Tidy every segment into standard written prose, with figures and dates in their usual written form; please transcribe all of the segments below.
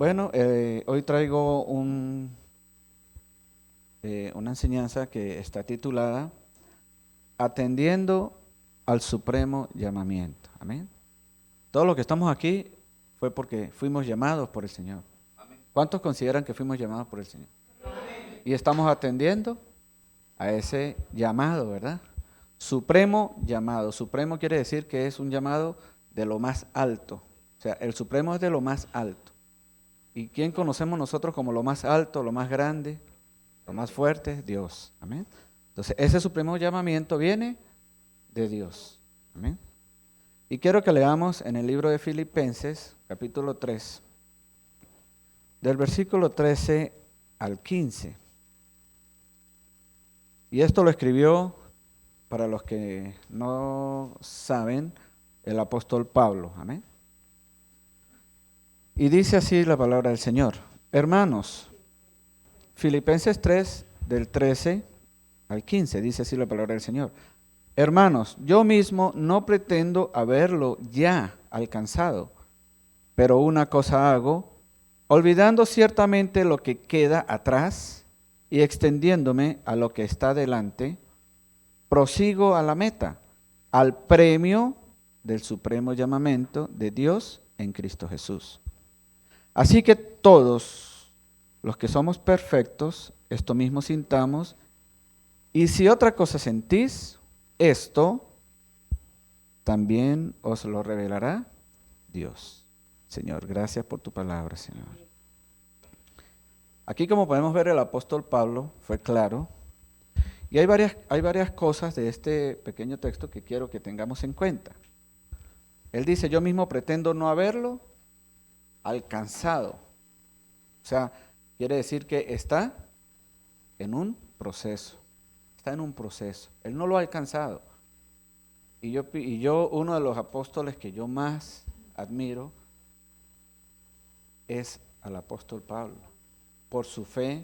Bueno, hoy traigo una enseñanza que está titulada Atendiendo al Supremo Llamamiento. Amén. Todos los que estamos aquí fue porque fuimos llamados por el Señor. ¿Cuántos consideran que fuimos llamados por el Señor? Y estamos atendiendo a ese llamado, ¿verdad? Supremo llamado. Supremo quiere decir que es un llamado de lo más alto. O sea, el Supremo es de lo más alto. ¿Y quién conocemos nosotros como lo más alto, lo más grande, lo más fuerte? Dios. Amén. Entonces, ese supremo llamamiento viene de Dios. Amén. Y quiero que leamos en el libro de Filipenses, capítulo 3, del versículo 13 al 15. Y esto lo escribió, para los que no saben, el apóstol Pablo. Amén. Y dice así la palabra del Señor. Hermanos, Filipenses 3, del 13 al 15, dice así la palabra del Señor. Hermanos, yo mismo no pretendo haberlo ya alcanzado, pero una cosa hago, olvidando ciertamente lo que queda atrás y extendiéndome a lo que está delante, prosigo a la meta, al premio del supremo llamamiento de Dios en Cristo Jesús. Así que todos los que somos perfectos, esto mismo sintamos, y si otra cosa sentís, esto también os lo revelará Dios. Señor, gracias por tu palabra, Señor. Aquí, como podemos ver, el apóstol Pablo fue claro. Y hay varias cosas de este pequeño texto que quiero que tengamos en cuenta. Él dice, yo mismo pretendo no haberlo alcanzado. O sea, quiere decir que está en un proceso. Está en un proceso. Él no lo ha alcanzado. Y yo, uno de los apóstoles que yo más admiro es al apóstol Pablo, por su fe,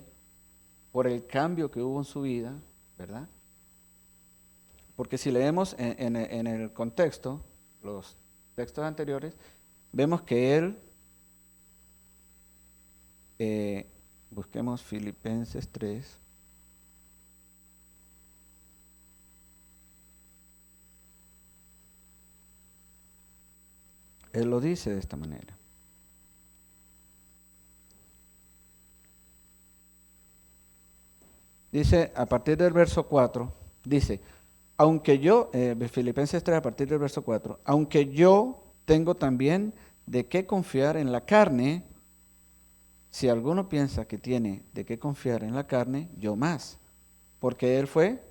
por el cambio que hubo en su vida, ¿verdad? Porque si leemos en el contexto, los textos anteriores, vemos que él, busquemos Filipenses 3, él lo dice de esta manera. Dice, a partir del verso 4, dice, aunque yo, Filipenses 3 a partir del verso 4, aunque yo tengo también de qué confiar en la carne, si alguno piensa que tiene de qué confiar en la carne, yo más, porque él fue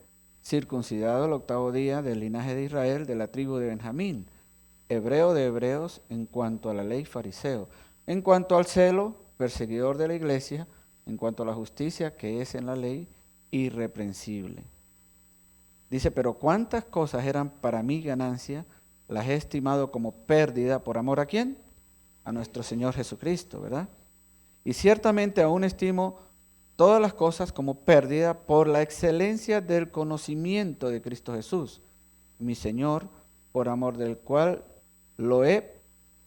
circuncidado el 8º día del linaje de Israel, de la tribu de Benjamín, hebreo de hebreos en cuanto a la ley fariseo, en cuanto al celo, perseguidor de la iglesia, en cuanto a la justicia que es en la ley, irreprensible. Dice, pero cuántas cosas eran para mí ganancia, las he estimado como pérdida por amor ¿a quién? A nuestro Señor Jesucristo, ¿verdad? Y ciertamente aún estimo todas las cosas como pérdida por la excelencia del conocimiento de Cristo Jesús, mi Señor, por amor del cual lo he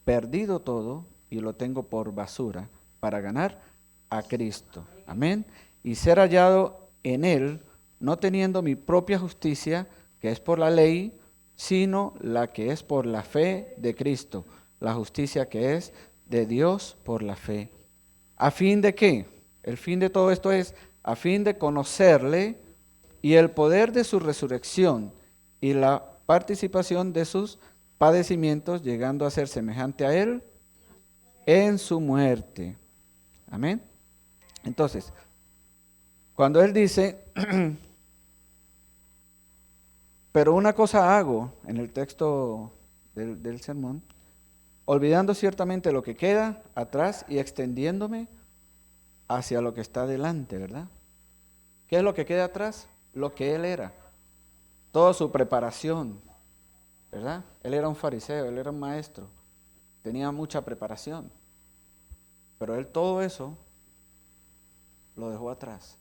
perdido todo y lo tengo por basura para ganar a Cristo. Amén. Y ser hallado en Él, no teniendo mi propia justicia, que es por la ley, sino la que es por la fe de Cristo, la justicia que es de Dios por la fe. ¿A fin de qué? El fin de todo esto es a fin de conocerle y el poder de su resurrección y la participación de sus padecimientos, llegando a ser semejante a él en su muerte. Amén. Entonces, cuando él dice, pero una cosa hago, en el texto del sermón, olvidando ciertamente lo que queda atrás y extendiéndome hacia lo que está delante, ¿verdad? ¿Qué es lo que queda atrás? Lo que él era, toda su preparación, ¿verdad? Él era un fariseo, él era un maestro, tenía mucha preparación, pero él todo eso lo dejó atrás.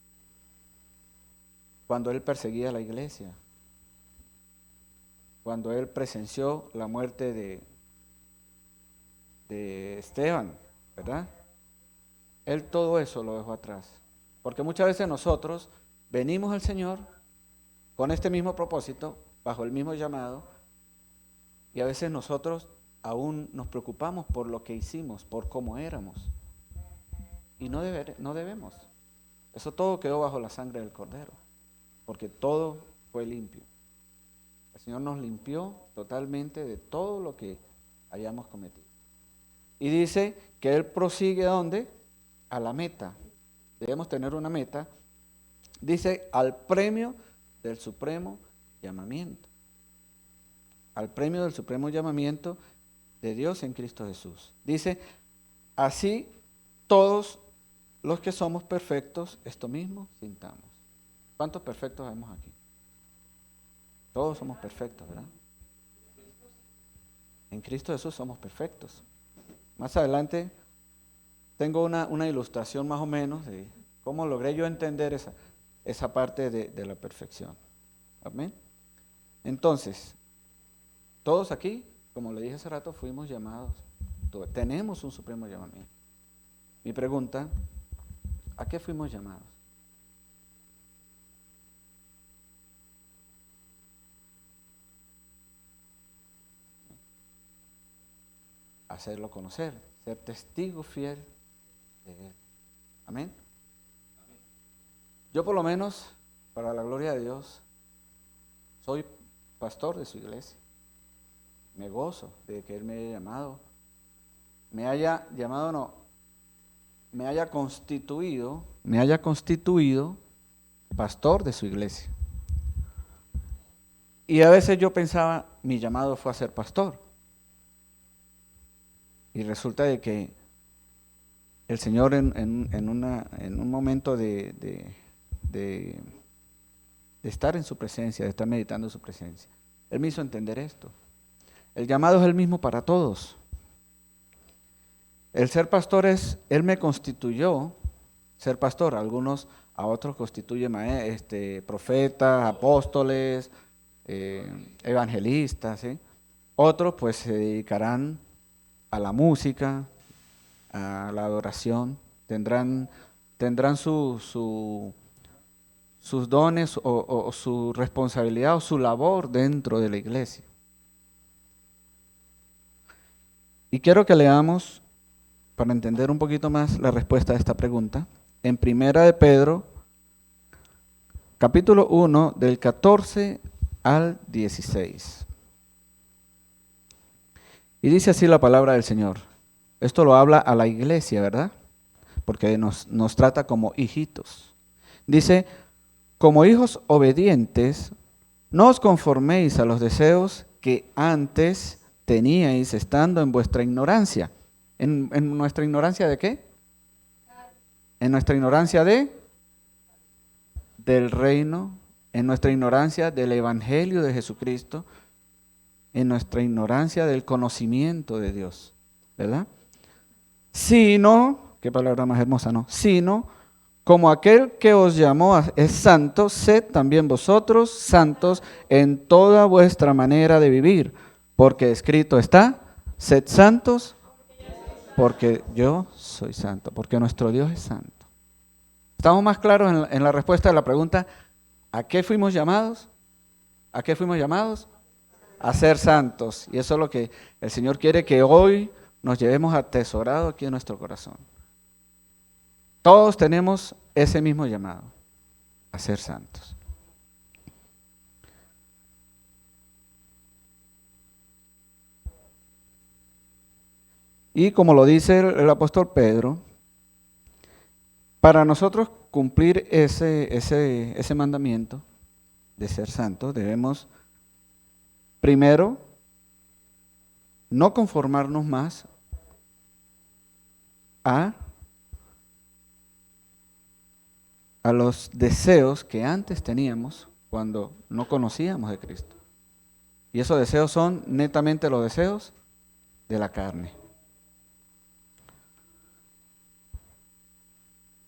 Cuando él perseguía a la iglesia, cuando él presenció la muerte de Esteban, ¿verdad? Él todo eso lo dejó atrás. Porque muchas veces nosotros venimos al Señor con este mismo propósito, bajo el mismo llamado, y a veces nosotros aún nos preocupamos por lo que hicimos, por cómo éramos. Y no debemos. Eso todo quedó bajo la sangre del Cordero, porque todo fue limpio. El Señor nos limpió totalmente de todo lo que hayamos cometido. Y dice que Él prosigue ¿a dónde? A la meta. Debemos tener una meta. Dice, al premio del supremo llamamiento. Al premio del supremo llamamiento de Dios en Cristo Jesús. Dice, así todos los que somos perfectos, esto mismo sintamos. ¿Cuántos perfectos vemos aquí? Todos somos perfectos, ¿verdad? En Cristo Jesús somos perfectos. Más adelante tengo una ilustración más o menos de cómo logré yo entender esa parte de la perfección. Amén. Entonces, todos aquí, como le dije hace rato, fuimos llamados. Tenemos un supremo llamamiento. Mi pregunta, ¿a qué fuimos llamados? Hacerlo conocer, ser testigo fiel de Él. Amén. Yo por lo menos, para la gloria de Dios, soy pastor de su iglesia. Me gozo de que Él me haya llamado. Me haya llamado, no, me haya constituido pastor de su iglesia. Y a veces yo pensaba, mi llamado fue a ser pastor. Y resulta de que el Señor en un momento de estar en su presencia, de estar meditando en su presencia, Él me hizo entender esto. El llamado es el mismo para todos. El ser pastor Él me constituyó ser pastor. A otros constituye profetas, apóstoles, evangelistas. ¿Sí? Otros pues se dedicarán a la música, a la adoración. Tendrán sus dones o su responsabilidad o su labor dentro de la iglesia. Y quiero que leamos, para entender un poquito más la respuesta a esta pregunta, en Primera de Pedro, capítulo 1, del 14 al 16. Y dice así la palabra del Señor. Esto lo habla a la iglesia, ¿verdad? Porque nos trata como hijitos. Dice, como hijos obedientes, no os conforméis a los deseos que antes teníais estando en vuestra ignorancia. ¿En nuestra ignorancia de qué? En nuestra ignorancia del reino, en nuestra ignorancia del evangelio de Jesucristo, en nuestra ignorancia del conocimiento de Dios, ¿verdad? Sino, qué palabra más hermosa, ¿no? Sino, como aquel que os llamó es santo, sed también vosotros santos en toda vuestra manera de vivir, porque escrito está, sed santos, porque yo soy santo, porque nuestro Dios es santo. ¿Estamos más claros en la respuesta a la pregunta, ¿a qué fuimos llamados? ¿A qué fuimos llamados? A ser santos. Y eso es lo que el Señor quiere que hoy nos llevemos atesorado aquí en nuestro corazón. Todos tenemos ese mismo llamado, a ser santos. Y como lo dice el apóstol Pedro, para nosotros cumplir ese mandamiento de ser santos, debemos primero no conformarnos más a los deseos que antes teníamos cuando no conocíamos de Cristo. Y esos deseos son netamente los deseos de la carne.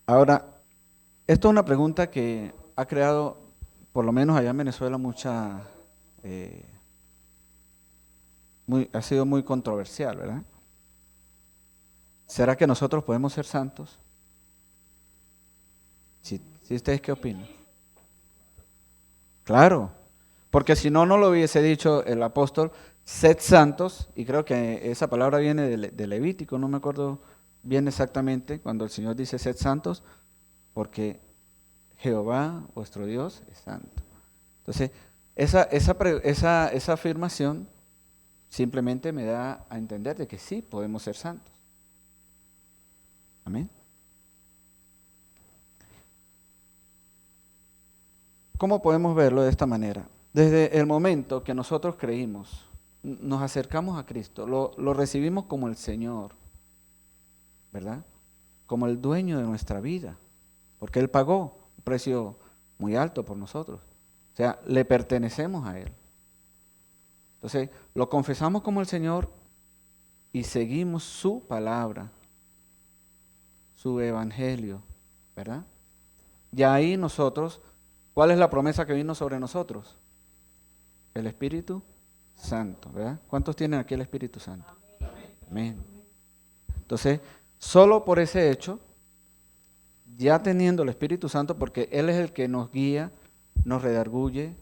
Ahora, esto es una pregunta que ha creado, por lo menos allá en Venezuela, ha sido muy controversial, ¿verdad? ¿Será que nosotros podemos ser santos? ¿Sí ustedes qué opinan? Claro, porque si no, no lo hubiese dicho el apóstol, sed santos, y creo que esa palabra viene de Levítico, no me acuerdo bien exactamente, cuando el Señor dice sed santos, porque Jehová, vuestro Dios, es santo. Entonces, esa afirmación simplemente me da a entender de que sí podemos ser santos. Amén. ¿Cómo podemos verlo de esta manera? Desde el momento que nosotros creímos, nos acercamos a Cristo, lo recibimos como el Señor, ¿verdad? Como el dueño de nuestra vida, porque Él pagó un precio muy alto por nosotros. O sea, le pertenecemos a Él. Entonces, lo confesamos como el Señor y seguimos su palabra, su evangelio, ¿verdad? Y ahí nosotros, ¿cuál es la promesa que vino sobre nosotros? El Espíritu Santo, ¿verdad? ¿Cuántos tienen aquí el Espíritu Santo? Amén. Entonces, solo por ese hecho, ya teniendo el Espíritu Santo, porque Él es el que nos guía, nos redarguye,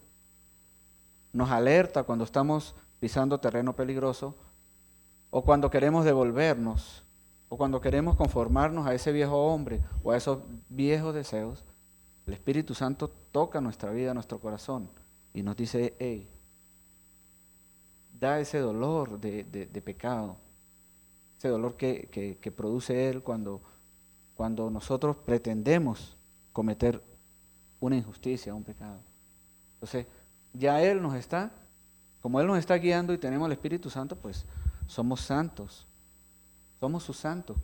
nos alerta cuando estamos pisando terreno peligroso, o cuando queremos devolvernos, o cuando queremos conformarnos a ese viejo hombre o a esos viejos deseos, el Espíritu Santo toca nuestra vida, nuestro corazón, y nos dice, hey, da ese dolor de pecado, ese dolor que produce Él cuando nosotros pretendemos cometer una injusticia, un pecado. Entonces, ya Él nos está, como Él nos está guiando y tenemos el Espíritu Santo, pues somos santos, somos sus santos.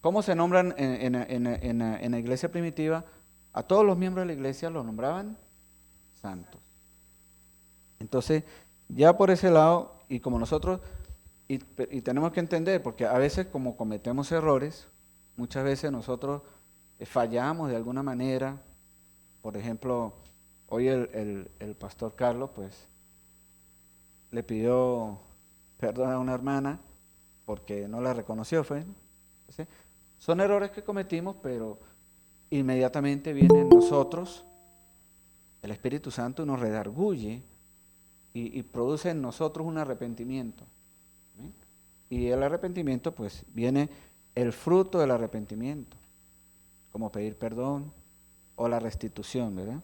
¿Cómo se nombran en la iglesia primitiva? A todos los miembros de la iglesia los nombraban santos. Entonces, ya por ese lado, y como nosotros, y tenemos que entender, porque a veces como cometemos errores, muchas veces nosotros fallamos de alguna manera. Por ejemplo, hoy el pastor Carlos, pues, le pidió perdón a una hermana porque no la reconoció, fue. ¿Sí? Son errores que cometimos, pero inmediatamente viene en nosotros el Espíritu Santo y nos redarguye y produce en nosotros un arrepentimiento. ¿Sí? Y el arrepentimiento, pues, viene el fruto del arrepentimiento, como pedir perdón o la restitución, ¿verdad?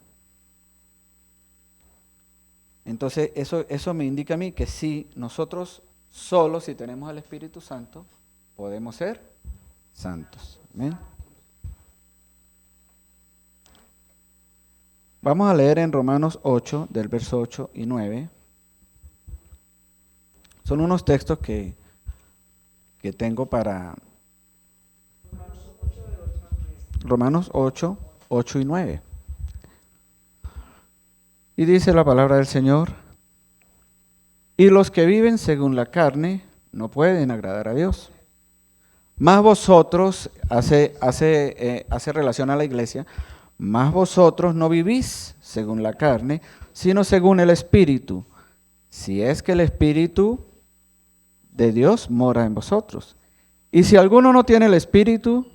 Entonces, eso me indica a mí que sí, nosotros solos, si tenemos el Espíritu Santo, podemos ser santos. ¿Amén? Vamos a leer en Romanos 8, del verso 8 y 9. Son unos textos que tengo para Romanos 8, 8 y 9. Y dice la palabra del Señor, y los que viven según la carne no pueden agradar a Dios. Más vosotros, hace relación a la iglesia, más vosotros no vivís según la carne, sino según el Espíritu, si es que el Espíritu de Dios mora en vosotros. Y si alguno no tiene el Espíritu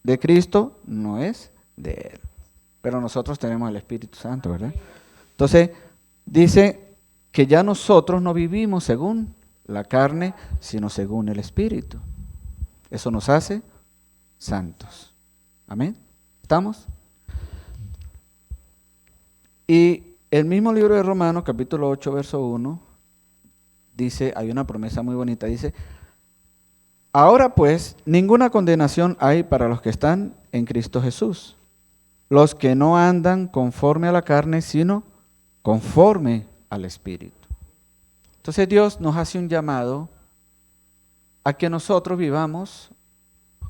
de Cristo, no es de Él. Pero nosotros tenemos el Espíritu Santo, ¿verdad? Entonces, dice que ya nosotros no vivimos según la carne, sino según el Espíritu. Eso nos hace santos. Amén. ¿Estamos? Y el mismo libro de Romanos, capítulo 8, verso 1, dice, hay una promesa muy bonita, dice, ahora pues, ninguna condenación hay para los que están en Cristo Jesús, los que no andan conforme a la carne, sino conforme al Espíritu. Entonces Dios nos hace un llamado a que nosotros vivamos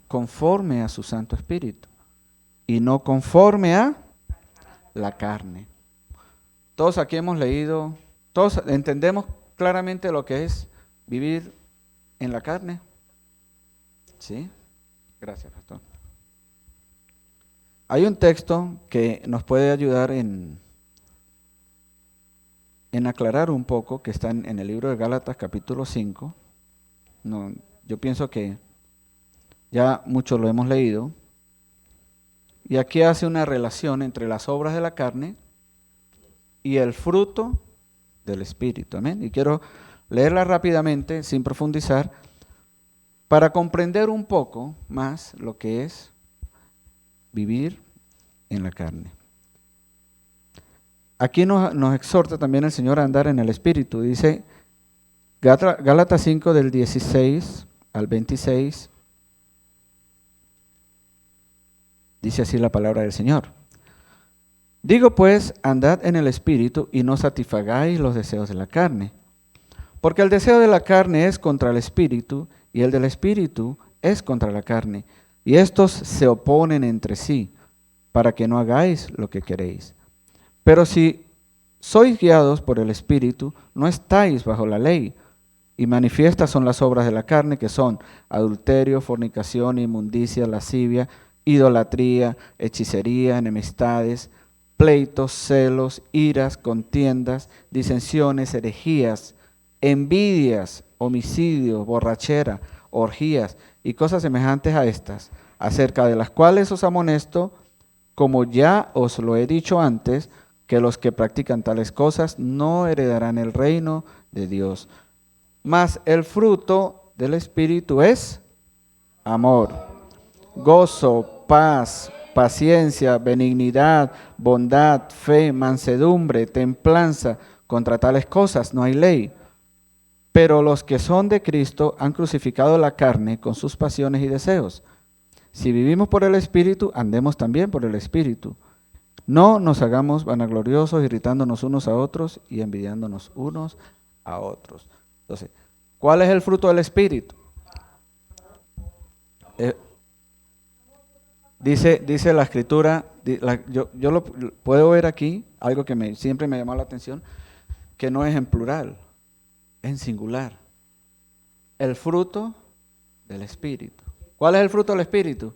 conforme a su Santo Espíritu y no conforme a la carne. Todos aquí hemos leído, todos entendemos claramente lo que es vivir en la carne. ¿Sí? Gracias, pastor. Hay un texto que nos puede ayudar en aclarar un poco, que está en el libro de Gálatas capítulo 5. No, yo pienso que ya muchos lo hemos leído. Y aquí hace una relación entre las obras de la carne y el fruto del Espíritu. Amén. Y quiero leerla rápidamente, sin profundizar, para comprender un poco más lo que es vivir en la carne. Aquí nos exhorta también el Señor a andar en el Espíritu. Dice Gálatas 5 del 16 al 26. Dice así la palabra del Señor. Digo pues, andad en el Espíritu y no satisfagáis los deseos de la carne. Porque el deseo de la carne es contra el Espíritu y el del Espíritu es contra la carne. Y estos se oponen entre sí para que no hagáis lo que queréis. Pero si sois guiados por el Espíritu, no estáis bajo la ley. Y manifiestas son las obras de la carne, que son adulterio, fornicación, inmundicia, lascivia, idolatría, hechicería, enemistades, pleitos, celos, iras, contiendas, disensiones, herejías, envidias, homicidios, borrachera, orgías y cosas semejantes a estas, acerca de las cuales os amonesto, como ya os lo he dicho antes, que los que practican tales cosas no heredarán el reino de Dios. Mas el fruto del Espíritu es amor, gozo, paz, paciencia, benignidad, bondad, fe, mansedumbre, templanza. Contra tales cosas no hay ley. Pero los que son de Cristo han crucificado la carne con sus pasiones y deseos. Si vivimos por el Espíritu, andemos también por el Espíritu. No nos hagamos vanagloriosos, irritándonos unos a otros y envidiándonos unos a otros. Entonces, ¿cuál es el fruto del Espíritu? Dice la Escritura, yo lo puedo ver aquí, algo que siempre me llamó la atención, que no es en plural, es en singular. El fruto del Espíritu. ¿Cuál es el fruto del Espíritu?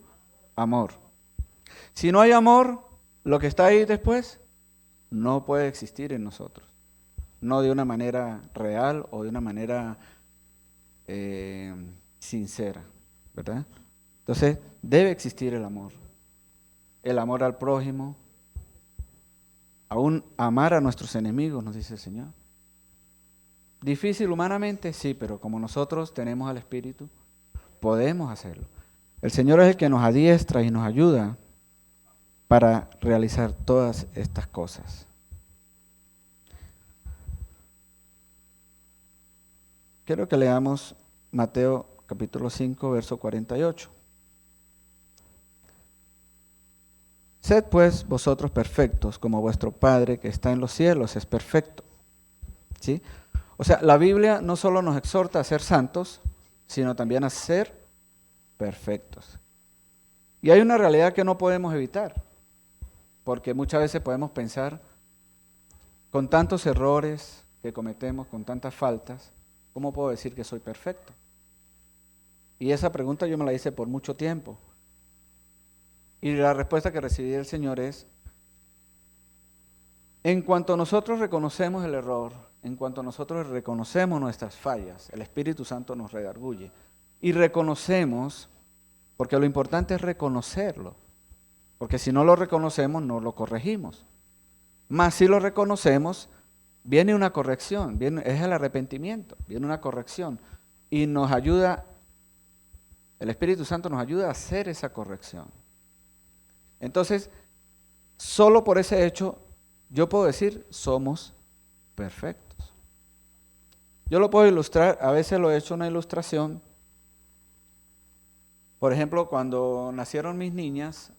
Amor. Si no hay amor, lo que está ahí después no puede existir en nosotros. No de una manera real o de una manera sincera, ¿verdad? Entonces, debe existir el amor al prójimo, aún amar a nuestros enemigos, nos dice el Señor. Difícil humanamente, sí, pero como nosotros tenemos al Espíritu, podemos hacerlo. El Señor es el que nos adiestra y nos ayuda para realizar todas estas cosas. Quiero que leamos Mateo capítulo 5, verso 48. Sed pues vosotros perfectos, como vuestro Padre que está en los cielos es perfecto. ¿Sí? O sea, la Biblia no solo nos exhorta a ser santos, sino también a ser perfectos. Y hay una realidad que no podemos evitar, porque muchas veces podemos pensar, con tantos errores que cometemos, con tantas faltas, ¿cómo puedo decir que soy perfecto? Y esa pregunta yo me la hice por mucho tiempo. Y la respuesta que recibí del Señor es, en cuanto nosotros reconocemos el error, en cuanto nosotros reconocemos nuestras fallas, el Espíritu Santo nos redarguye. Y reconocemos, porque lo importante es reconocerlo, porque si no lo reconocemos, no lo corregimos. Mas si lo reconocemos, viene una corrección, es el arrepentimiento, viene una corrección. Y nos ayuda, el Espíritu Santo nos ayuda a hacer esa corrección. Entonces, solo por ese hecho, yo puedo decir, somos perfectos. Yo lo puedo ilustrar, a veces lo he hecho una ilustración. Por ejemplo, cuando nacieron mis niñas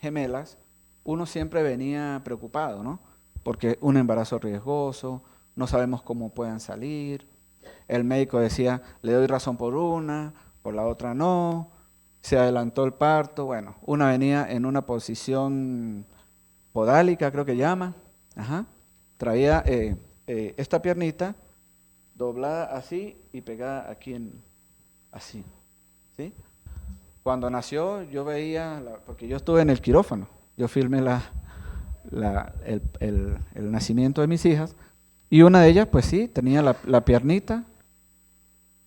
gemelas, uno siempre venía preocupado, ¿no? Porque un embarazo riesgoso, no sabemos cómo puedan salir. El médico decía, le doy razón por una, por la otra no. Se adelantó el parto, bueno, una venía en una posición podálica, creo que llama. Traía esta piernita doblada así y pegada aquí así, ¿sí? Cuando nació yo veía, porque yo estuve en el quirófano, yo filmé el nacimiento de mis hijas, y una de ellas pues sí, tenía la piernita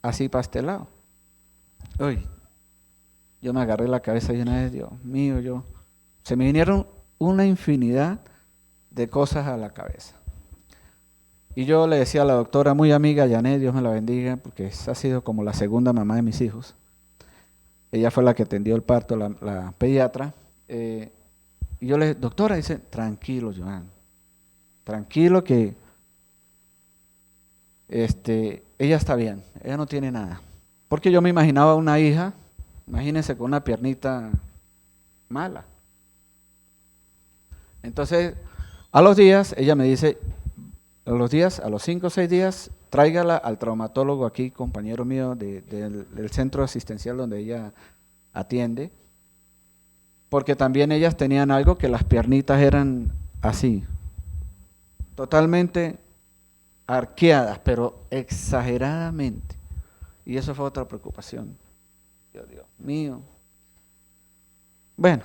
así pastelado. Uy, yo me agarré la cabeza y una vez, Dios mío, yo Se me vinieron una infinidad de cosas a la cabeza. Y yo le decía a la doctora, muy amiga, Janet, Dios me la bendiga, porque ha sido como la segunda mamá de mis hijos. Ella fue la que atendió el parto, la pediatra. Y yo le, doctora, dice, tranquilo, Joan, tranquilo que ella está bien, ella no tiene nada. Porque yo me imaginaba una hija, imagínense con una piernita mala. Entonces, a los días, ella me dice, a los 5 o 6 días, tráigala al traumatólogo aquí, compañero mío del centro asistencial donde ella atiende, porque también ellas tenían algo que las piernitas eran así, totalmente arqueadas, pero exageradamente. Y eso fue otra preocupación. Dios mío. Bueno,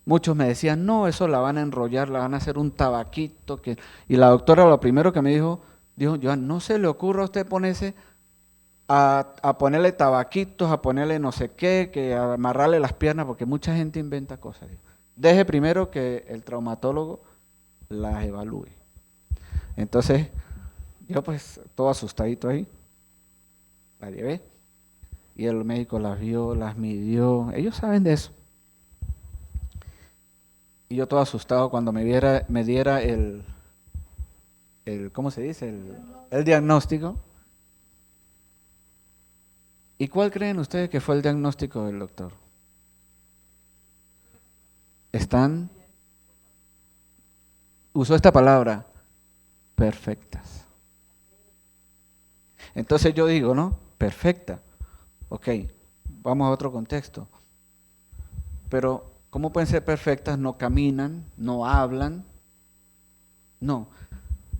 muchos me decían, no, eso la van a enrollar, la van a hacer un tabaquito. Y la doctora lo primero que me dijo, Joan, no se le ocurra a usted ponerse a ponerle tabaquitos, a ponerle no sé qué, que a amarrarle las piernas, porque mucha gente inventa cosas. Deje primero que el traumatólogo las evalúe. Entonces, yo pues todo asustadito ahí, la llevé y el médico las vio, las midió, ellos saben de eso. Y yo todo asustado cuando me diera el ¿cómo se dice? El diagnóstico. ¿Y cuál creen ustedes que fue el diagnóstico del doctor? Usó esta palabra, perfectas. Entonces yo digo, ¿no? Perfecta. Ok, vamos a otro contexto. Pero, ¿cómo pueden ser perfectas? No caminan, no hablan. No.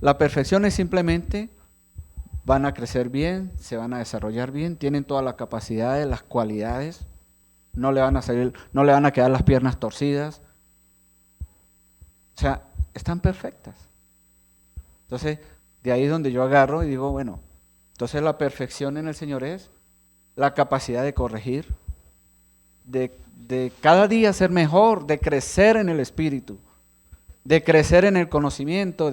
La perfección es simplemente, van a crecer bien, se van a desarrollar bien, tienen todas las capacidades, las cualidades, no le van a quedar las piernas torcidas. O sea, están perfectas. Entonces, de ahí es donde yo agarro y digo, bueno, entonces la perfección en el Señor es la capacidad de corregir, de cada día ser mejor, de crecer en el Espíritu, de crecer en el conocimiento,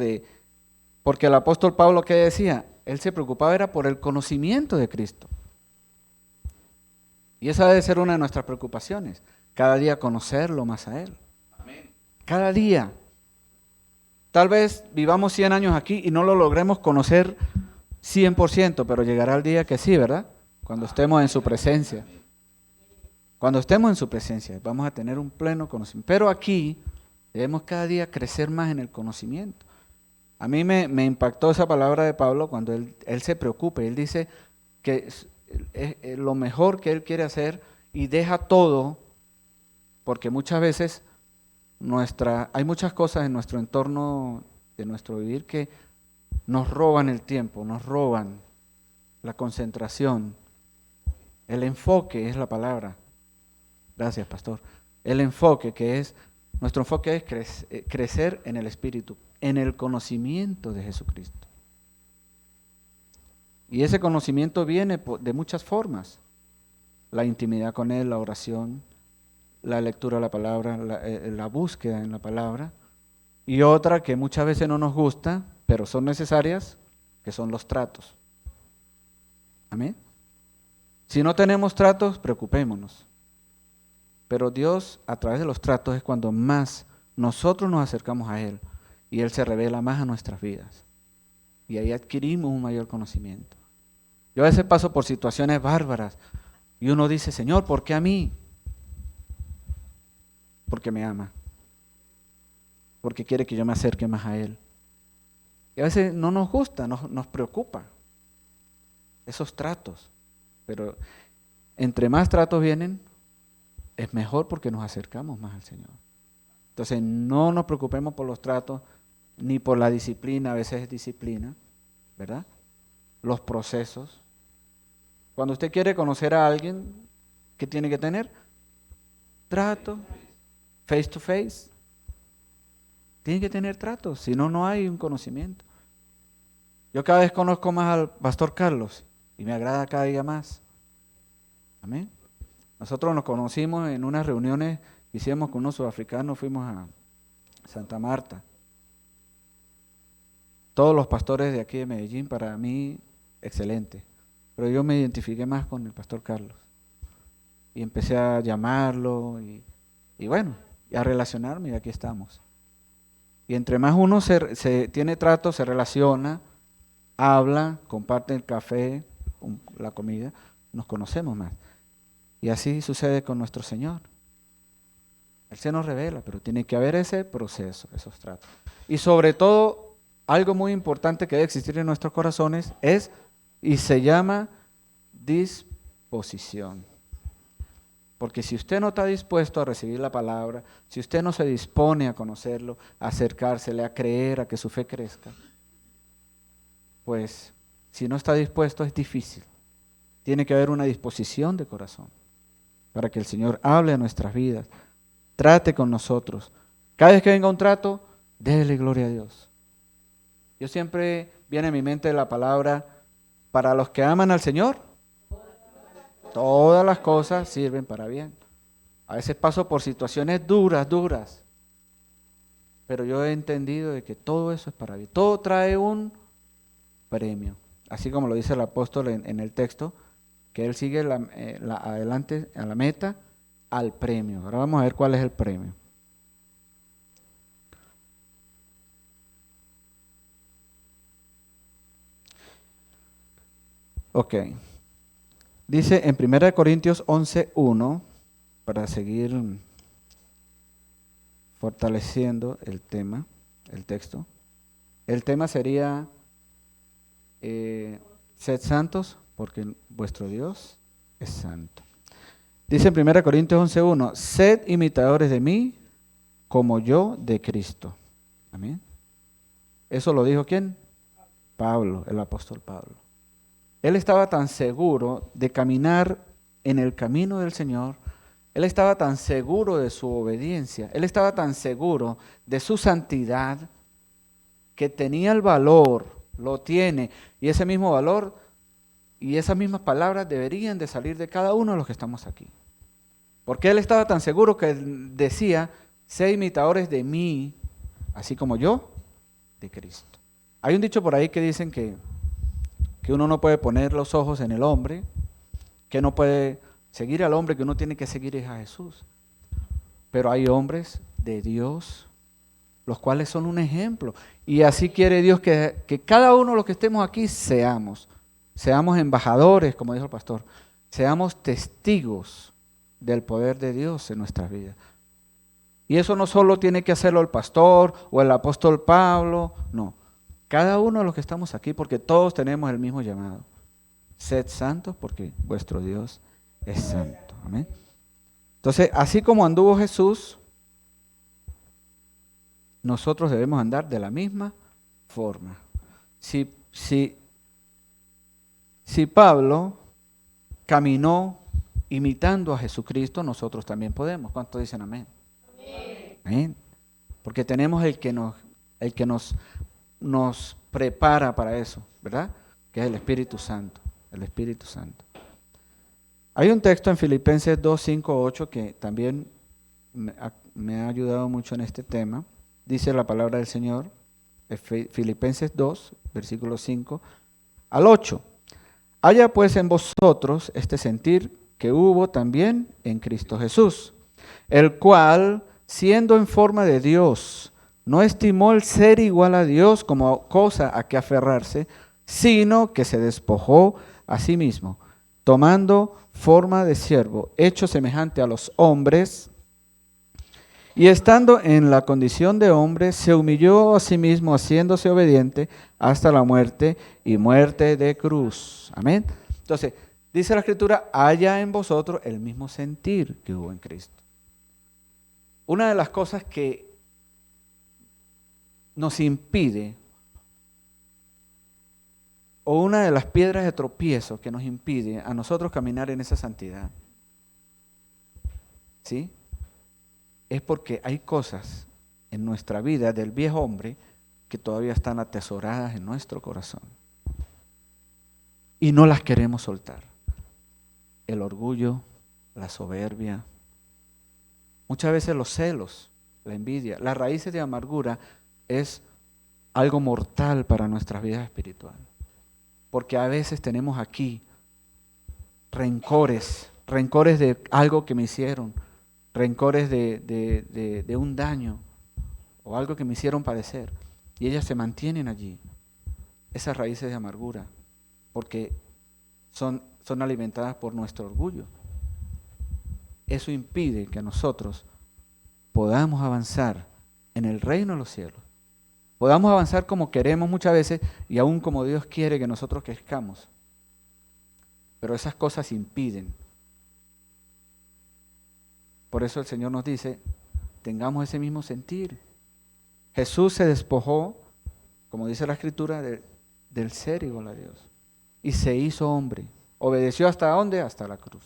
porque el apóstol Pablo, ¿qué decía? Él se preocupaba era por el conocimiento de Cristo. Y esa debe ser una de nuestras preocupaciones, cada día conocerlo más a Él. Amén. Cada día. Tal vez vivamos 100 años aquí y no lo logremos conocer 100%, pero llegará el día que sí, ¿verdad? Cuando estemos en su presencia. Cuando estemos en su presencia vamos a tener un pleno conocimiento. Pero aquí debemos cada día crecer más en el conocimiento. A mí me impactó esa palabra de Pablo cuando él se preocupa. Él dice que es lo mejor que él quiere hacer y deja todo, porque muchas veces hay muchas cosas en nuestro entorno, de nuestro vivir, que nos roban el tiempo, nos roban la concentración. El enfoque es la palabra. Gracias, pastor. Nuestro enfoque es crecer en el Espíritu, en el conocimiento de Jesucristo. Y ese conocimiento viene de muchas formas. La intimidad con Él, la oración, la lectura de la palabra, la búsqueda en la palabra. Y otra que muchas veces no nos gusta, pero son necesarias, que son los tratos. Amén. Si no tenemos tratos, preocupémonos. Pero Dios, a través de los tratos, es cuando más nosotros nos acercamos a Él y Él se revela más a nuestras vidas. Y ahí adquirimos un mayor conocimiento. Yo a veces paso por situaciones bárbaras y uno dice, Señor, ¿por qué a mí? Porque me ama. Porque quiere que yo me acerque más a Él. Y a veces no nos gusta, nos preocupa esos tratos. Pero entre más tratos vienen, es mejor porque nos acercamos más al Señor. Entonces no nos preocupemos por los tratos, ni por la disciplina, a veces es disciplina, ¿verdad? Los procesos. Cuando usted quiere conocer a alguien, ¿qué tiene que tener? Trato, face to face. Tiene que tener trato, si no, no hay un conocimiento. Yo cada vez conozco más al pastor Carlos y me agrada cada día más. Amén. Nosotros nos conocimos en unas reuniones Hicimos con unos sudafricanos, fuimos a Santa Marta. Todos los pastores de aquí de Medellín, para mí, excelente. Pero yo me identifiqué más con el pastor Carlos. Y empecé a llamarlo y bueno, y a relacionarme y aquí estamos. Y entre más uno se tiene trato, se relaciona, habla, comparte el café, la comida, nos conocemos más. Y así sucede con nuestro Señor. Él se nos revela, pero tiene que haber ese proceso, esos tratos. Y sobre todo, algo muy importante que debe existir en nuestros corazones es, y se llama disposición. Porque si usted no está dispuesto a recibir la palabra, si usted no se dispone a conocerlo, a acercársele, a creer, a que su fe crezca, pues si no está dispuesto es difícil. Tiene que haber una disposición de corazón para que el Señor hable a nuestras vidas, trate con nosotros. Cada vez que venga un trato, déle gloria a Dios. Yo siempre viene a mi mente la palabra, para los que aman al Señor, todas las cosas sirven para bien. A veces paso por situaciones duras, pero yo he entendido de que todo eso es para bien. Todo trae un premio, así como lo dice el apóstol en el texto, que él sigue adelante a la meta, al premio. Ahora vamos a ver cuál es el premio. Ok. Dice en 1 Corintios 11:1, para seguir fortaleciendo el tema, el texto. El tema sería, sed santos, porque vuestro Dios es santo. Dice en 1 Corintios 11:1, sed imitadores de mí, como yo de Cristo. Amén. ¿Eso lo dijo quién? Pablo, el apóstol Pablo. Él estaba tan seguro de caminar en el camino del Señor, él estaba tan seguro de su obediencia, él estaba tan seguro de su santidad, que tenía el valor, lo tiene, y ese mismo valor y esas mismas palabras deberían de salir de cada uno de los que estamos aquí. Porque él estaba tan seguro que decía, sé imitadores de mí, así como yo, de Cristo. Hay un dicho por ahí que dicen que uno no puede poner los ojos en el hombre, que no puede seguir al hombre, que uno tiene que seguir es a Jesús. Pero hay hombres de Dios, los cuales son un ejemplo. Y así quiere Dios que cada uno de los que estemos aquí seamos embajadores, como dijo el pastor, seamos testigos del poder de Dios en nuestras vidas. Y eso no solo tiene que hacerlo el pastor o el apóstol Pablo, no. Cada uno de los que estamos aquí, porque todos tenemos el mismo llamado. Sed santos porque vuestro Dios es santo. Amén. Entonces, así como anduvo Jesús, nosotros debemos andar de la misma forma. Si Pablo caminó imitando a Jesucristo, nosotros también podemos. ¿Cuántos dicen amén? Amén. Porque tenemos el que nos prepara para eso, ¿verdad? Que es el Espíritu Santo, el Espíritu Santo. Hay un texto en Filipenses 2, 5, 8 que también me ha ayudado mucho en este tema. Dice la palabra del Señor, Filipenses 2, versículos 5 al 8. Haya pues en vosotros este sentir que hubo también en Cristo Jesús, el cual, siendo en forma de Dios, no estimó el ser igual a Dios como cosa a que aferrarse, sino que se despojó a sí mismo, tomando forma de siervo, hecho semejante a los hombres, y estando en la condición de hombre, se humilló a sí mismo, haciéndose obediente hasta la muerte y muerte de cruz. Amén. Entonces, dice la Escritura, haya en vosotros el mismo sentir que hubo en Cristo. Una de las cosas que nos impide, o una de las piedras de tropiezo que nos impide a nosotros caminar en esa santidad, ¿sí?, es porque hay cosas en nuestra vida del viejo hombre que todavía están atesoradas en nuestro corazón y no las queremos soltar. El orgullo, la soberbia, Muchas veces los celos, la envidia, las raíces de amargura es algo mortal para nuestra vida espiritual. Porque a veces tenemos aquí rencores de algo que me hicieron, rencores de un daño o algo que me hicieron padecer. Y ellas se mantienen allí, esas raíces de amargura, porque son alimentadas por nuestro orgullo. Eso impide que nosotros podamos avanzar en el reino de los cielos. Podamos avanzar como queremos muchas veces y aún como Dios quiere que nosotros crezcamos. Pero esas cosas impiden. Por eso el Señor nos dice, tengamos ese mismo sentir. Jesús se despojó, como dice la Escritura, del ser igual a Dios. Y se hizo hombre. Obedeció ¿hasta dónde? Hasta la cruz.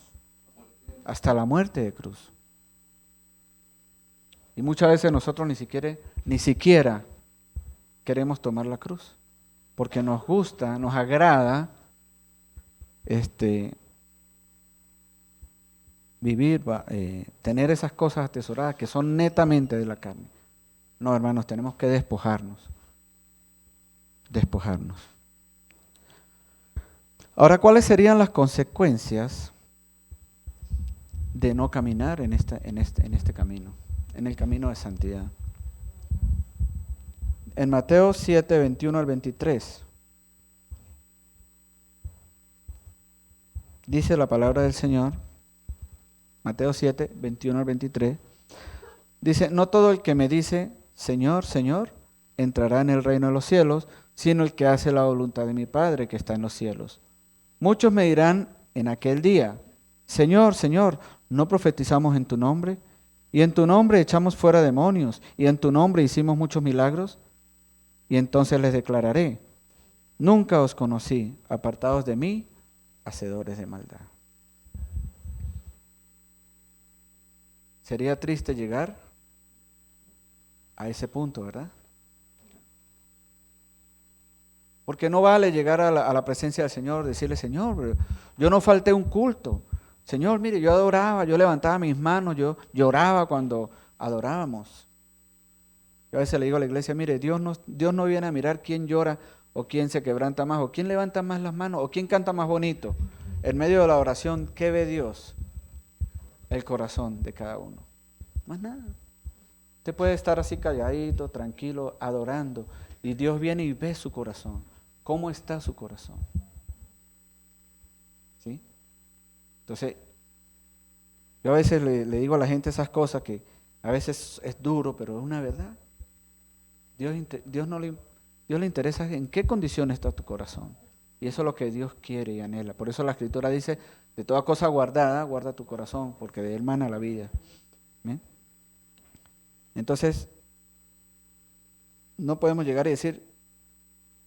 Hasta la muerte de cruz. Y muchas veces nosotros ni siquiera queremos tomar la cruz. Porque nos gusta, nos agrada vivir, tener esas cosas atesoradas que son netamente de la carne. No, hermanos, tenemos que despojarnos. Despojarnos. Ahora, ¿cuáles serían las consecuencias de no caminar en este camino, en el camino de santidad? En Mateo 7, 21 al 23, dice la palabra del Señor, Mateo 7, 21 al 23, dice, no todo el que me dice, Señor, Señor, entrará en el reino de los cielos, sino el que hace la voluntad de mi Padre que está en los cielos. Muchos me dirán en aquel día, Señor, Señor, ¿no profetizamos en tu nombre? Y en tu nombre echamos fuera demonios, y en tu nombre hicimos muchos milagros. Y entonces les declararé, nunca os conocí, apartados de mí, hacedores de maldad. Sería triste llegar a ese punto, ¿verdad? Porque no vale llegar a la presencia del Señor, decirle, Señor, yo no falté un culto. Señor, mire, yo adoraba, yo levantaba mis manos, yo lloraba cuando adorábamos. Yo a veces le digo a la iglesia, mire, Dios no viene a mirar quién llora o quién se quebranta más o quién levanta más las manos o quién canta más bonito. En medio de la oración, ¿qué ve Dios? El corazón de cada uno. Más nada. Usted puede estar así calladito, tranquilo, adorando y Dios viene y ve su corazón. ¿Cómo está su corazón? ¿Sí? Entonces, yo a veces le digo a la gente esas cosas que a veces es duro, pero es una verdad. Dios le interesa en qué condición está tu corazón. Y eso es lo que Dios quiere y anhela. Por eso la Escritura dice, de toda cosa guardada, guarda tu corazón, porque de él mana la vida. ¿Bien? Entonces, no podemos llegar y decir,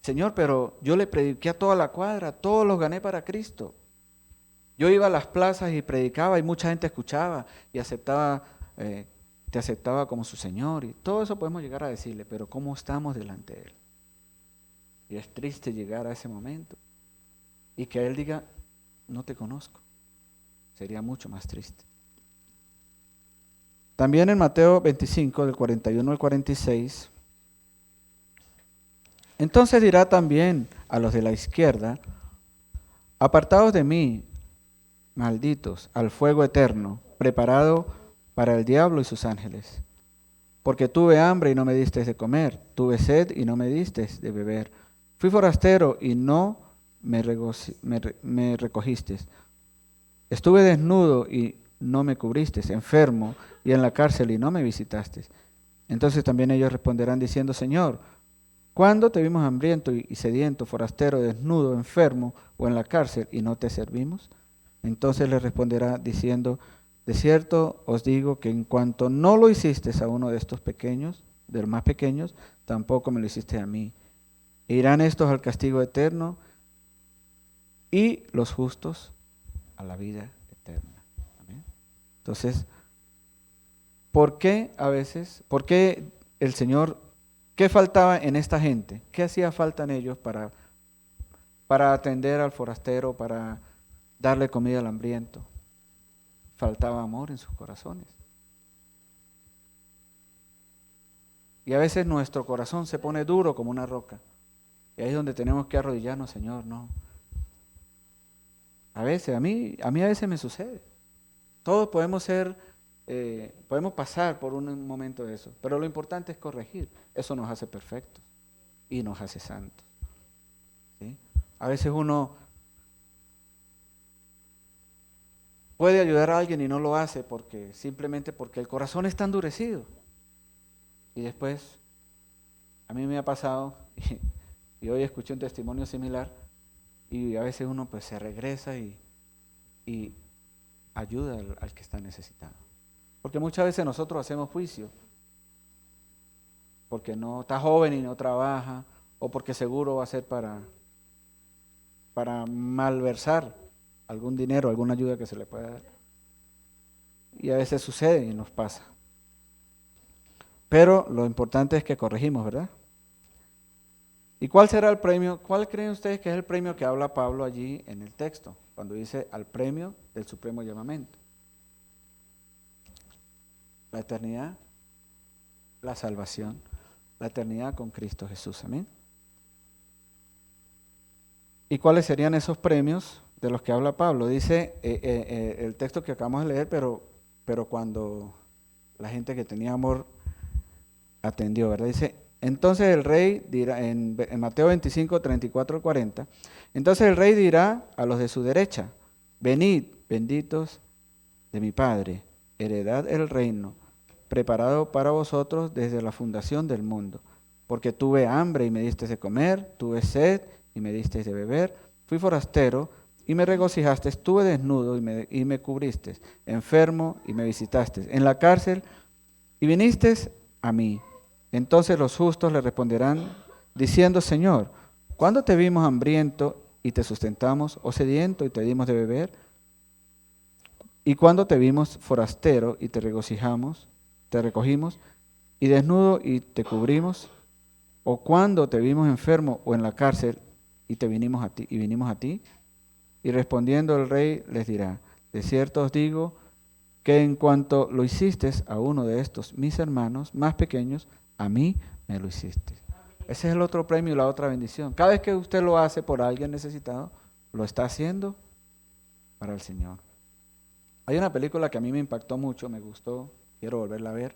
Señor, pero yo le prediqué a toda la cuadra, todos los gané para Cristo. Yo iba a las plazas y predicaba y mucha gente escuchaba y te aceptaba como su Señor. Y todo eso podemos llegar a decirle, pero ¿cómo estamos delante de Él? Y es triste llegar a ese momento y que Él diga, no te conozco. Sería mucho más triste. También en Mateo 25, del 41 al 46, entonces dirá también a los de la izquierda, apartados de mí, malditos, al fuego eterno, preparado para el diablo y sus ángeles. Porque tuve hambre y no me disteis de comer, tuve sed y no me disteis de beber, fui forastero y no me recogisteis, estuve desnudo y no me cubristeis, enfermo y en la cárcel y no me visitasteis. Entonces también ellos responderán diciendo, Señor, ¿cuándo te vimos hambriento y sediento, forastero, desnudo, enfermo o en la cárcel y no te servimos? Entonces les responderá diciendo, de cierto os digo que en cuanto no lo hiciste a uno de estos pequeños, de los más pequeños, tampoco me lo hiciste a mí. E irán estos al castigo eterno y los justos a la vida eterna. ¿Amén? Entonces, ¿por qué el Señor, qué faltaba en esta gente? ¿Qué hacía falta en ellos para atender al forastero, para darle comida al hambriento? Faltaba amor en sus corazones. Y a veces nuestro corazón se pone duro como una roca. Y ahí es donde tenemos que arrodillarnos, Señor, no. A veces, a mí a veces me sucede. Todos podemos podemos pasar por un momento de eso, pero lo importante es corregir. Eso nos hace perfectos y nos hace santos. ¿Sí? A veces uno puede ayudar a alguien y no lo hace simplemente porque el corazón está endurecido. Y después, a mí me ha pasado, y hoy escuché un testimonio similar, y a veces uno pues se regresa y ayuda al que está necesitado. Porque muchas veces nosotros hacemos juicio, porque no está joven y no trabaja, o porque seguro va a ser para malversar algún dinero, alguna ayuda que se le pueda dar. Y a veces sucede y nos pasa. Pero lo importante es que corregimos, ¿verdad? ¿Y cuál será el premio? ¿Cuál creen ustedes que es el premio que habla Pablo allí en el texto? Cuando dice al premio del supremo llamamiento. La eternidad, la salvación, la eternidad con Cristo Jesús. Amén. ¿Y cuáles serían esos premios de los que habla Pablo? Dice el texto que acabamos de leer, pero cuando la gente que tenía amor atendió, ¿verdad? Dice, entonces el rey dirá, en Mateo 25, 34 al 40, entonces el rey dirá a los de su derecha, venid, benditos de mi Padre, heredad el reino, preparado para vosotros desde la fundación del mundo, porque tuve hambre y me disteis de comer, tuve sed y me disteis de beber, fui forastero y me regocijaste, estuve desnudo y me cubristeis, enfermo y me visitasteis, en la cárcel y vinisteis a mí. Entonces los justos le responderán diciendo, Señor, ¿cuándo te vimos hambriento y te sustentamos, o sediento y te dimos de beber? ¿Y cuándo te vimos forastero y te regocijamos, te recogimos, y desnudo y te cubrimos? ¿O cuándo te vimos enfermo o en la cárcel y vinimos a ti? Y respondiendo el rey les dirá, de cierto os digo que en cuanto lo hiciste a uno de estos mis hermanos más pequeños, a mí me lo hiciste. Ese es el otro premio y la otra bendición. Cada vez que usted lo hace por alguien necesitado, lo está haciendo para el Señor. Hay una película que a mí me impactó mucho, me gustó, quiero volverla a ver,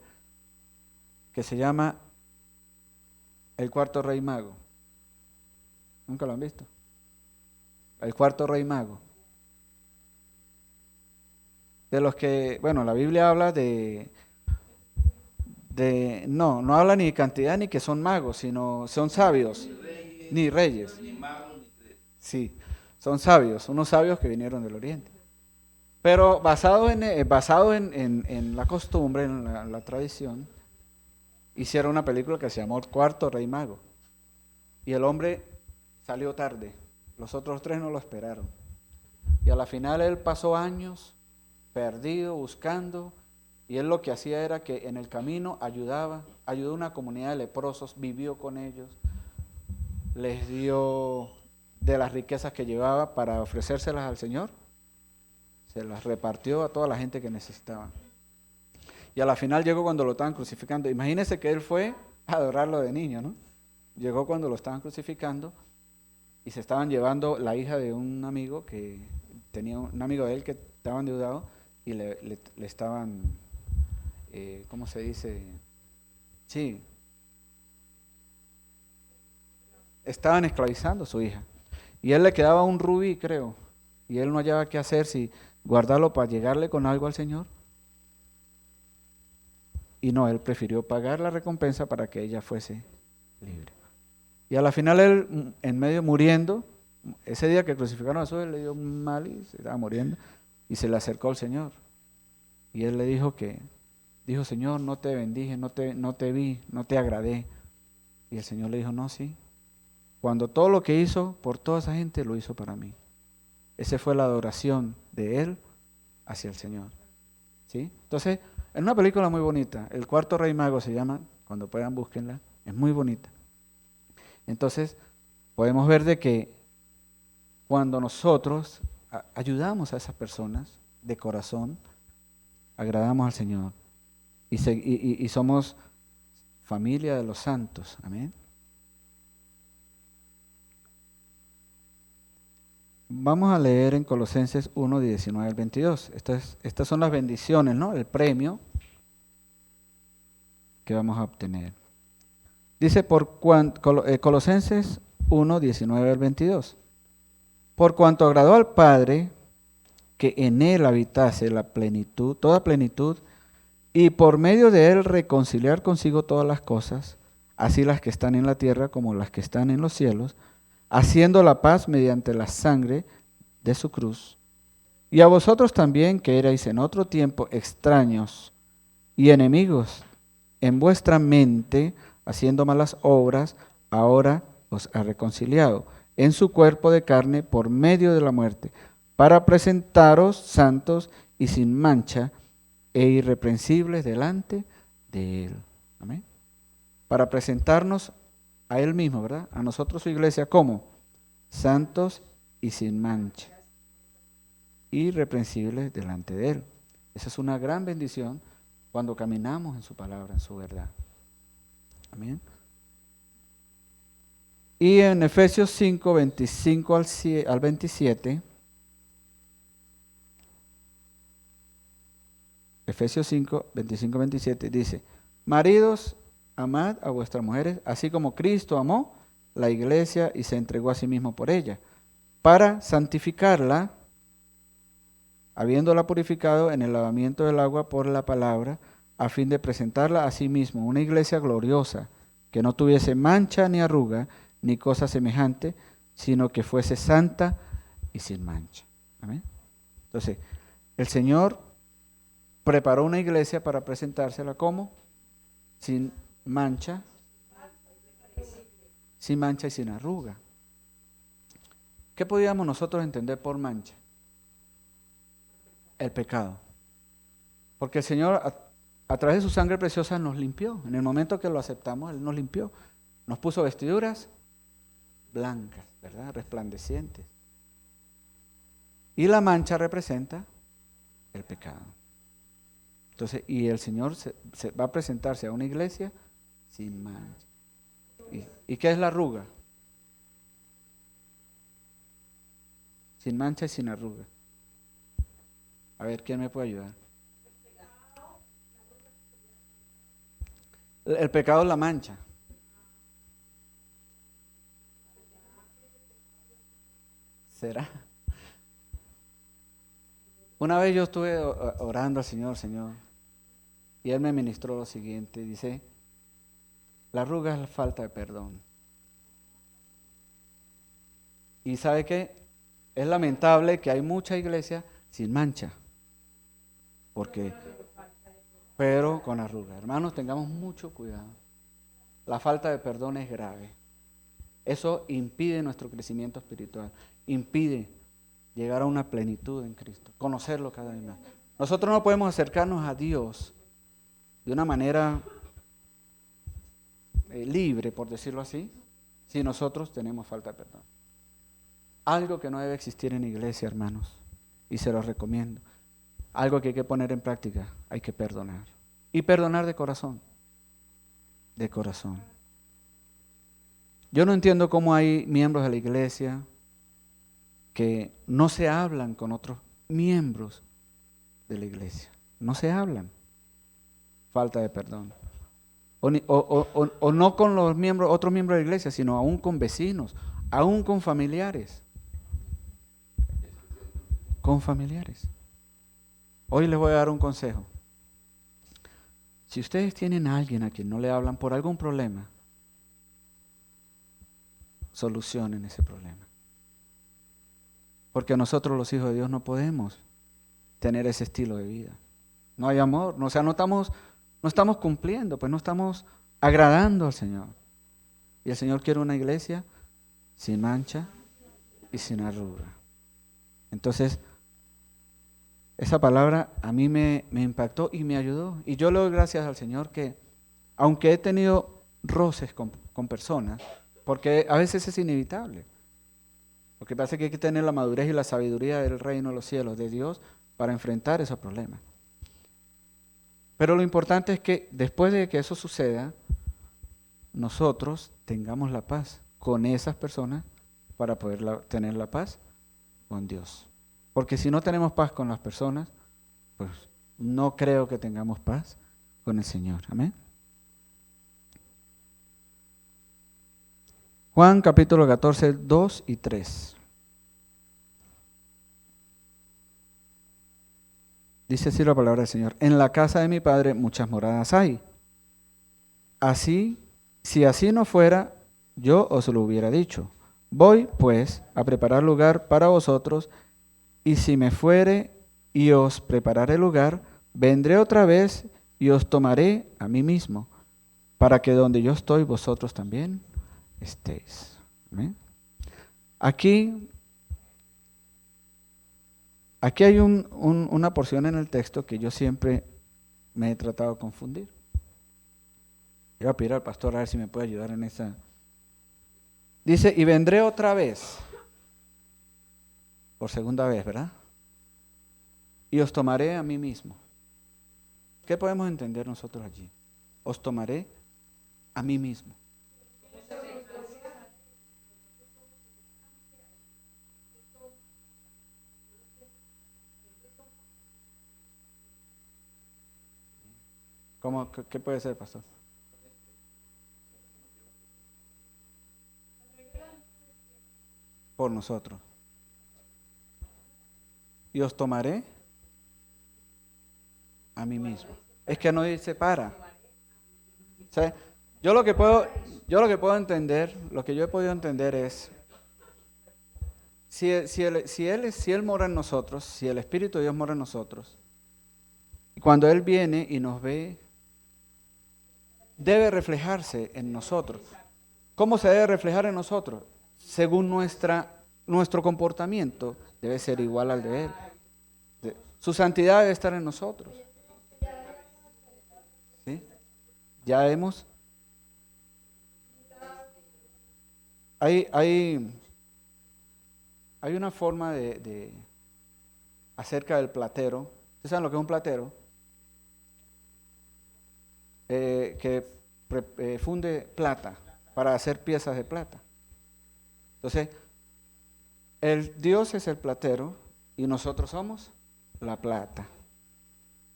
que se llama El cuarto rey mago. ¿Nunca lo han visto? El cuarto rey mago. De los que, bueno, la Biblia habla no habla ni de cantidad ni que son magos, sino son sabios, ni reyes. Sí, son sabios, unos sabios que vinieron del oriente. Pero basado en la costumbre, en la tradición, hicieron una película que se llamó El cuarto rey mago. Y el hombre salió tarde, los otros tres no lo esperaron. Y a la final él pasó años perdido, buscando, y él lo que hacía era que en el camino ayudó a una comunidad de leprosos, vivió con ellos, les dio de las riquezas que llevaba para ofrecérselas al Señor, se las repartió a toda la gente que necesitaba. Y a la final llegó cuando lo estaban crucificando. Imagínense que él fue a adorarlo de niño, ¿no? Llegó cuando lo estaban crucificando y se estaban llevando la hija de un amigo que tenía un amigo de él que estaba endeudado y le estaban, ¿cómo se dice? Sí, estaban esclavizando a su hija. Y él le quedaba un rubí, creo, y él no hallaba qué hacer, si guardarlo para llegarle con algo al Señor. Y no, él prefirió pagar la recompensa para que ella fuese libre. Y a la final él, en medio muriendo, ese día que crucificaron a Jesús, él le dio mal y se estaba muriendo, y se le acercó al Señor. Y él le dijo Señor, no te bendije, no te vi, no te agradé. Y el Señor le dijo, no, sí. Cuando todo lo que hizo por toda esa gente, lo hizo para mí. Esa fue la adoración de él hacia el Señor. ¿Sí? Entonces, es una película muy bonita. El cuarto rey mago se llama, cuando puedan búsquenla, es muy bonita. Entonces, podemos ver de que cuando nosotros ayudamos a esas personas de corazón, agradamos al Señor y somos familia de los santos. Amén. Vamos a leer en Colosenses 1, 19 al 22. Estas son las bendiciones, ¿no? El premio que vamos a obtener. Dice Colosenses 1, 19 al 22. Por cuanto agradó al Padre que en él habitase la plenitud, toda plenitud, y por medio de él reconciliar consigo todas las cosas, así las que están en la tierra como las que están en los cielos, haciendo la paz mediante la sangre de su cruz. Y a vosotros también, que erais en otro tiempo extraños y enemigos en vuestra mente, haciendo malas obras, ahora os ha reconciliado en su cuerpo de carne por medio de la muerte, para presentaros santos y sin mancha e irreprensibles delante de Él. Amén. Para presentarnos a Él mismo, ¿verdad? A nosotros, su iglesia, ¿cómo? Santos y sin mancha, irreprensibles delante de Él. Esa es una gran bendición cuando caminamos en su palabra, en su verdad. Amén. Y en Efesios 5, 25 al 27, Efesios 5, 25 al 27 dice: maridos, amad a vuestras mujeres, así como Cristo amó la iglesia y se entregó a sí mismo por ella, para santificarla, habiéndola purificado en el lavamiento del agua por la palabra, a fin de presentarla a sí mismo, una iglesia gloriosa, que no tuviese mancha ni arruga, ni cosa semejante, sino que fuese santa y sin mancha. Amén. Entonces, el Señor preparó una iglesia para presentársela como sin mancha y sin arruga. ¿Qué podíamos nosotros entender por mancha? El pecado. Porque el Señor a través de su sangre preciosa nos limpió. En el momento que lo aceptamos, Él nos limpió. Nos puso vestiduras blancas, ¿verdad? Resplandecientes. Y la mancha representa el pecado. Entonces, y el Señor se va a presentarse a una iglesia sin mancha. ¿Y qué es la arruga? Sin mancha y sin arruga. A ver, ¿quién me puede ayudar? El pecado es la mancha. ¿Será? Una vez yo estuve orando al Señor, y Él me ministró lo siguiente. Dice: la arruga es la falta de perdón. Y ¿sabe qué? Es lamentable que hay mucha iglesia sin mancha. Pero con arruga. Hermanos, tengamos mucho cuidado. La falta de perdón es grave. Eso impide nuestro crecimiento espiritual. Impide llegar a una plenitud en Cristo. Conocerlo cada vez más. Nosotros no podemos acercarnos a Dios de una manera libre, por decirlo así, si nosotros tenemos falta de perdón. Algo que no debe existir en la iglesia, hermanos, y se los recomiendo. Algo que hay que poner en práctica, hay que perdonar. Y perdonar de corazón. De corazón. Yo no entiendo cómo hay miembros de la iglesia que no se hablan con otros miembros de la iglesia. No se hablan. Falta de perdón. O no con los miembros, otros miembros de la iglesia, sino aún con vecinos, aún con familiares. Con familiares. Hoy les voy a dar un consejo. Si ustedes tienen a alguien a quien no le hablan por algún problema, solucionen ese problema. Porque nosotros los hijos de Dios no podemos tener ese estilo de vida. No hay amor, no estamos cumpliendo, pues no estamos agradando al Señor. Y el Señor quiere una iglesia sin mancha y sin arruga. Entonces, esa palabra a mí me impactó y me ayudó. Y yo le doy gracias al Señor que, aunque he tenido roces con personas, porque a veces es inevitable. Lo que pasa es que hay que tener la madurez y la sabiduría del reino de los cielos, de Dios, para enfrentar esos problemas. Pero lo importante es que después de que eso suceda, nosotros tengamos la paz con esas personas para poder tener la paz con Dios. Porque si no tenemos paz con las personas, pues no creo que tengamos paz con el Señor. Amén. Juan capítulo 14, 2 y 3. Dice así la palabra del Señor: en la casa de mi Padre muchas moradas hay. Así, si así no fuera, yo os lo hubiera dicho. Voy, pues, a preparar lugar para vosotros, y si me fuere y os prepararé lugar, vendré otra vez y os tomaré a mí mismo, para que donde yo estoy, vosotros también estéis. ¿Amén? Aquí hay una porción en el texto que yo siempre me he tratado de confundir. Yo voy a pedir al pastor a ver si me puede ayudar en esa. Dice, y vendré otra vez, por segunda vez, ¿verdad? Y os tomaré a mí mismo. ¿Qué podemos entender nosotros allí? Os tomaré a mí mismo. ¿Qué puede ser, pastor? Por nosotros. Y os tomaré a mí mismo. Es que no dice para. O sea, yo lo que puedo entender, lo que yo he podido entender es, si Él mora en nosotros, si el Espíritu de Dios mora en nosotros, y cuando Él viene y nos ve, debe reflejarse en nosotros. ¿Cómo se debe reflejar en nosotros? Según nuestro comportamiento debe ser igual al de Él. Su santidad debe estar en nosotros. ¿Sí? Ya hemos. Hay una forma acerca del platero. ¿Ustedes saben lo que es un platero? Que funde plata para hacer piezas de plata. Entonces, Dios es el platero y nosotros somos la plata.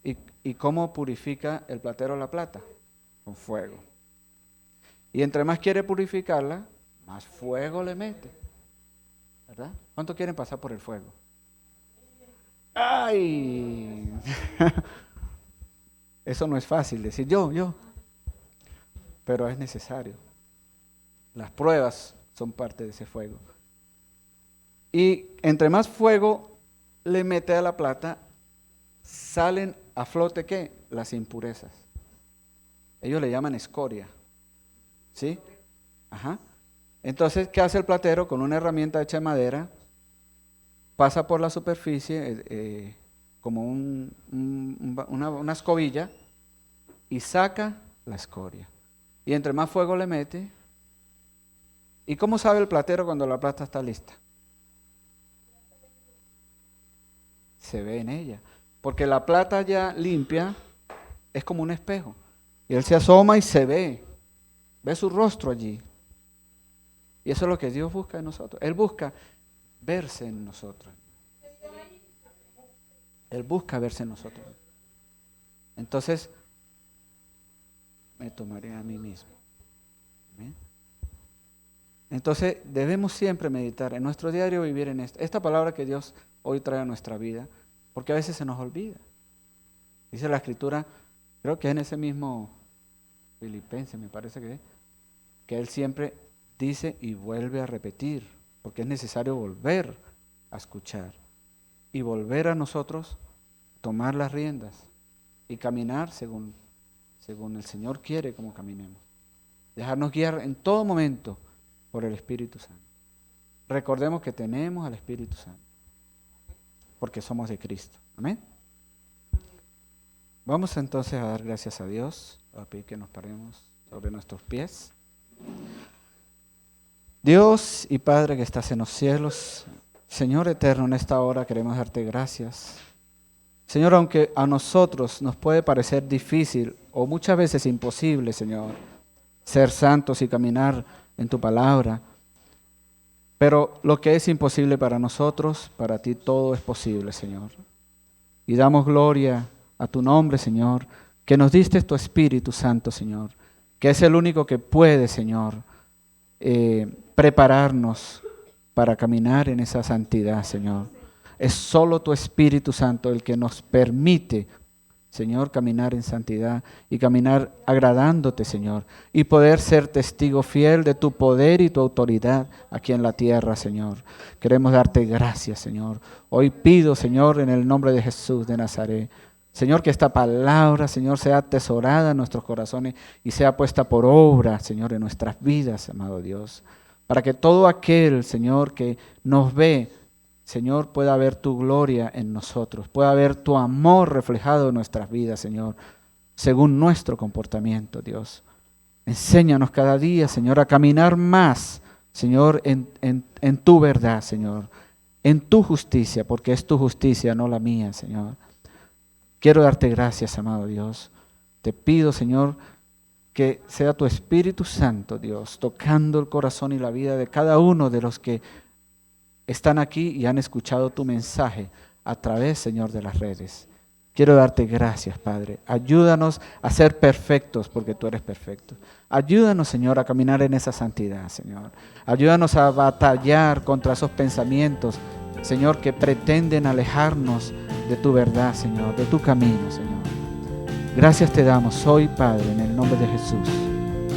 ¿Y cómo purifica el platero la plata? Con fuego. Y entre más quiere purificarla, más fuego le mete. ¿Verdad? ¿Cuántos quieren pasar por el fuego? ¡Ay! Eso no es fácil decir yo. Pero es necesario. Las pruebas son parte de ese fuego. Y entre más fuego le mete a la plata, salen a flote ¿qué? Las impurezas. Ellos le llaman escoria. ¿Sí? Ajá. Entonces, ¿qué hace el platero? Con una herramienta hecha de madera, pasa por la superficie como una escobilla y saca la escoria. Y entre más fuego le mete. ¿Y cómo sabe el platero cuando la plata está lista? Se ve en ella. Porque la plata ya limpia es como un espejo. Y él se asoma y se ve. Ve su rostro allí. Y eso es lo que Dios busca en nosotros. Él busca verse en nosotros. Él busca verse en nosotros. Entonces, me tomaré a mí mismo. ¿Amén? Entonces, debemos siempre meditar en nuestro diario, vivir en esta palabra que Dios hoy trae a nuestra vida, porque a veces se nos olvida. Dice la Escritura, creo que es en ese mismo Filipenses, me parece que Él siempre dice y vuelve a repetir, porque es necesario volver a escuchar y volver a nosotros tomar las riendas y caminar según el Señor quiere como caminemos. Dejarnos guiar en todo momento por el Espíritu Santo. Recordemos que tenemos al Espíritu Santo, porque somos de Cristo. Amén. Vamos entonces a dar gracias a Dios, a pedir que nos paremos sobre nuestros pies. Dios y Padre que estás en los cielos, Señor eterno, en esta hora queremos darte gracias. Señor, aunque a nosotros nos puede parecer difícil o muchas veces imposible, Señor, ser santos y caminar en tu palabra. Pero lo que es imposible para nosotros, para ti todo es posible, Señor. Y damos gloria a tu nombre, Señor, que nos diste tu Espíritu Santo, Señor, que es el único que puede, Señor, prepararnos para caminar en esa santidad, Señor. Es solo tu Espíritu Santo el que nos permite, Señor, caminar en santidad y caminar agradándote, Señor, y poder ser testigo fiel de tu poder y tu autoridad aquí en la tierra, Señor. Queremos darte gracias, Señor. Hoy pido, Señor, en el nombre de Jesús de Nazaret, Señor, que esta palabra, Señor, sea atesorada en nuestros corazones y sea puesta por obra, Señor, en nuestras vidas, amado Dios, para que todo aquel, Señor, que nos ve, Señor, pueda ver tu gloria en nosotros, pueda ver tu amor reflejado en nuestras vidas, Señor, según nuestro comportamiento, Dios. Enséñanos cada día, Señor, a caminar más, Señor, en tu verdad, Señor, en tu justicia, porque es tu justicia, no la mía, Señor. Quiero darte gracias, amado Dios. Te pido, Señor, que sea tu Espíritu Santo, Dios, tocando el corazón y la vida de cada uno de los que están aquí y han escuchado tu mensaje a través, Señor, de las redes. Quiero darte gracias, Padre. Ayúdanos a ser perfectos porque tú eres perfecto. Ayúdanos, Señor, a caminar en esa santidad, Señor. Ayúdanos a batallar contra esos pensamientos, Señor, que pretenden alejarnos de tu verdad, Señor, de tu camino, Señor. Gracias te damos hoy, Padre, en el nombre de Jesús.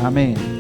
Amén.